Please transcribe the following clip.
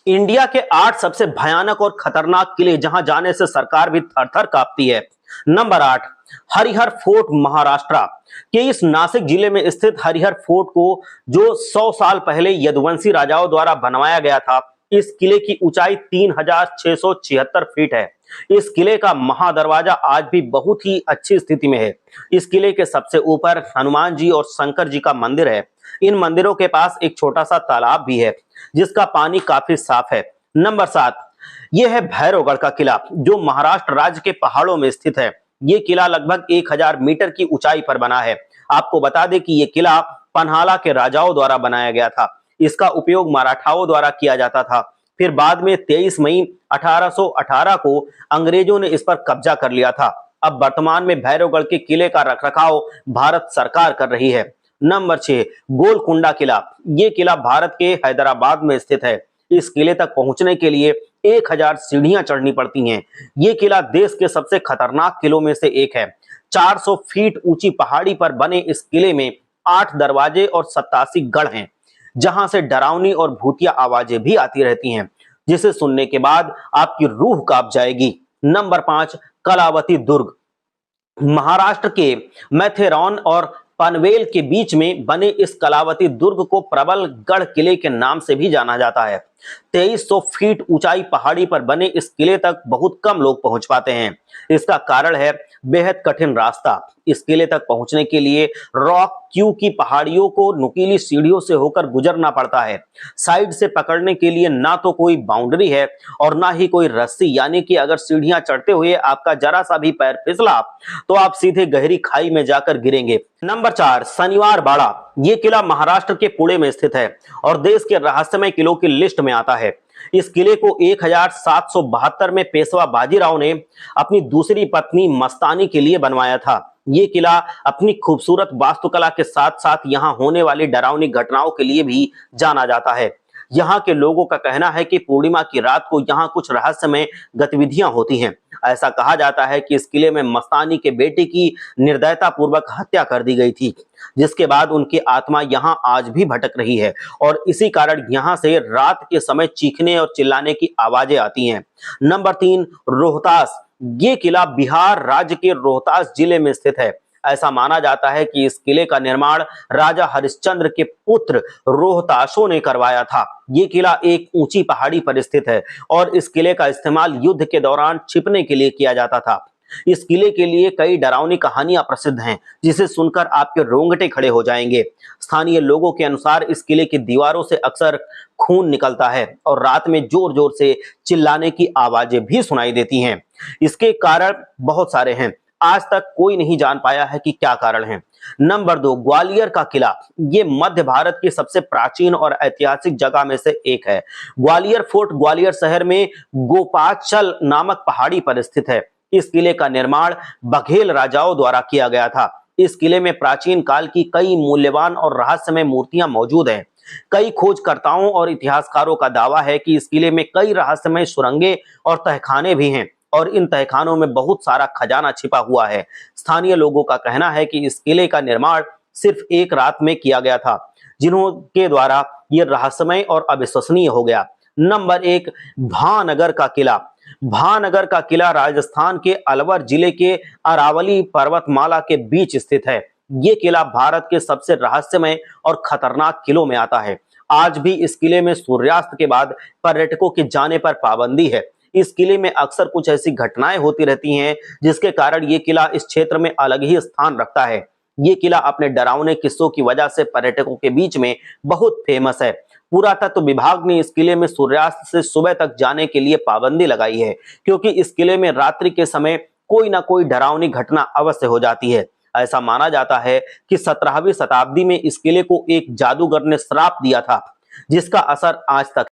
India के 8 सबसे भयानक और खतरनाक किले जहां जाने से सरकार भी थर-थर कांपती है। नंबर 8, हरिहर फोर्ट महाराष्ट्र के इस नासिक जिले में स्थित हरिहर फोर्ट को जो 100 साल पहले यदुवंशी राजाओं द्वारा बनवाया गया था, इस किले की ऊंचाई 3676 फीट है। इस किले का महादरवाजा आज भी बहुत ही अच्छी स्थिति में है। इस किले के सबसे ऊपर हनुमान जी और शंकर जी का मंदिर है। इन मंदिरों के पास एक छोटा सा तालाब भी है जिसका पानी काफी साफ है। नंबर 7, यह है भैरवगढ़ का किला जो महाराष्ट्र राज्य के पहाड़ों में स्थित है। ये किला लगभग 1000 मीटर की ऊंचाई पर बना है। आपको बता दें कि यह किला पन्हाला के राजाओं द्वारा बनाया गया था। इसका उपयोग मराठाओं द्वारा किया जाता था। फिर बाद में 23 मई 1818 को अंग्रेजों ने इस पर कब्जा कर लिया था। अब वर्तमान में भैरवगढ़ के किले का रखरखाव भारत सरकार कर रही है। नंबर 6, गोलकुंडा किला। ये किला भारत के हैदराबाद में स्थित है। इस किले तक पहुंचने के लिए 1000 सीढ़ियां चढ़नी पड़ती हैं। ये किला देश के सबसे खतरनाक किलों में से एक है। 400 फीट ऊंची पहाड़ी पर बने इस किले में 8 दरवाजे और 87 गढ़ हैं, जहां से डरावनी और भूतिया आवाजें भी आती रहती हैं, जिसे सुनने के बाद आपकी रूह कांप जाएगी। नंबर 5, कलावती दुर्ग। महाराष्ट्र के मैथेरॉन और पनवेल के बीच में बने इस कलावती दुर्ग को प्रबल गढ़ किले के नाम से भी जाना जाता है। 2300 फीट ऊंचाई पहाड़ी पर बने इस किले तक बहुत कम लोग पहुंच पाते हैं। इसका कारण है बेहद कठिन रास्ता। इस किले तक पहुंचने के लिए रॉक क्यू की पहाड़ियों को नुकीली सीढ़ियों से होकर गुजरना पड़ता है। साइड से पकड़ने के लिए ना तो कोई बाउंड्री है और ना ही कोई रस्सी, यानी कि अगर सीढ़ियां चढ़ते हुए आपका जरा सा भी पैर फिसला तो आप सीधे गहरी खाई में जाकर गिरेंगे। नंबर 4, शनिवार बाड़ा। ये किला महाराष्ट्र के पुणे में स्थित है और देश के रहस्यमय किलों की लिस्ट में आता है। इस किले को 1772 में पेशवा बाजीराव ने अपनी दूसरी पत्नी मस्तानी के लिए बनवाया था। ये किला अपनी खूबसूरत वास्तुकला के साथ साथ यहाँ होने वाली डरावनी घटनाओं के लिए भी जाना जाता है। यहाँ के लोगों का कहना है कि पूर्णिमा की रात को यहाँ कुछ रहस्यमय गतिविधियां होती हैं। ऐसा कहा जाता है कि इस किले में मस्तानी के बेटे की निर्दयता पूर्वक हत्या कर दी गई थी, जिसके बाद उनकी आत्मा यहाँ आज भी भटक रही है और इसी कारण यहाँ से रात के समय चीखने और चिल्लाने की आवाजें आती हैं। नंबर 3, रोहतास। ये किला बिहार राज्य के रोहतास जिले में स्थित है। ऐसा माना जाता है कि इस किले का निर्माण राजा हरिश्चंद्र के पुत्र रोहतासों ने करवाया था। ये किला एक ऊंची पहाड़ी पर स्थित है और इस किले का इस्तेमाल युद्ध के दौरान छिपने के लिए किया जाता था। इस किले के लिए कई डरावनी कहानियां प्रसिद्ध हैं, जिसे सुनकर आपके रोंगटे खड़े हो जाएंगे। स्थानीय लोगों के अनुसार इस किले की दीवारों से अक्सर खून निकलता है और रात में जोर जोर से चिल्लाने की आवाजें भी सुनाई देती हैं। इसके कारण बहुत सारे हैं, आज तक कोई नहीं जान पाया है कि क्या कारण है। नंबर 2, ग्वालियर का किला। ये मध्य भारत की सबसे प्राचीन और ऐतिहासिक जगह में से एक है। ग्वालियर फोर्ट ग्वालियर शहर में गोपाचल नामक पहाड़ी पर स्थित है। इस किले का निर्माण बघेल राजाओं द्वारा किया गया था। इस किले में प्राचीन काल की कई मूल्यवान और रहस्यमय मूर्तियां मौजूद हैं। कई खोजकर्ताओं और इतिहासकारों का दावा है कि इस किले में कई रहस्यमय सुरंगें और तहखाने भी हैं और इन तहखानों में बहुत सारा खजाना छिपा हुआ है। स्थानीय लोगों का कहना है कि इस किले का निर्माण सिर्फ एक रात में किया गया था, जिन्हों के द्वारा यह रहस्यमय और अविश्वसनीय हो गया। नंबर 1, भानगर का किला। भानगर का किला राजस्थान के अलवर जिले के अरावली पर्वतमाला के बीच स्थित है। ये किला भारत के सबसे रहस्यमय और खतरनाक किलों में आता है। आज भी इस किले में सूर्यास्त के बाद पर्यटकों के जाने पर पाबंदी है। इस किले में अक्सर कुछ ऐसी घटनाएं होती रहती हैं, जिसके कारण ये किला इस क्षेत्र में अलग ही स्थान रखता है। ये किला अपने डरावने किस्सों की वजह से पर्यटकों के बीच में बहुत फेमस है। पुरातत्व विभाग ने इस किले में सूर्यास्त से सुबह तक जाने के लिए पाबंदी लगाई है, क्योंकि इस किले में रात्रि के समय कोई ना कोई डरावनी घटना अवश्य हो जाती है। ऐसा माना जाता है कि 17वीं शताब्दी में इस किले को एक जादूगर ने श्राप दिया था, जिसका असर आज तक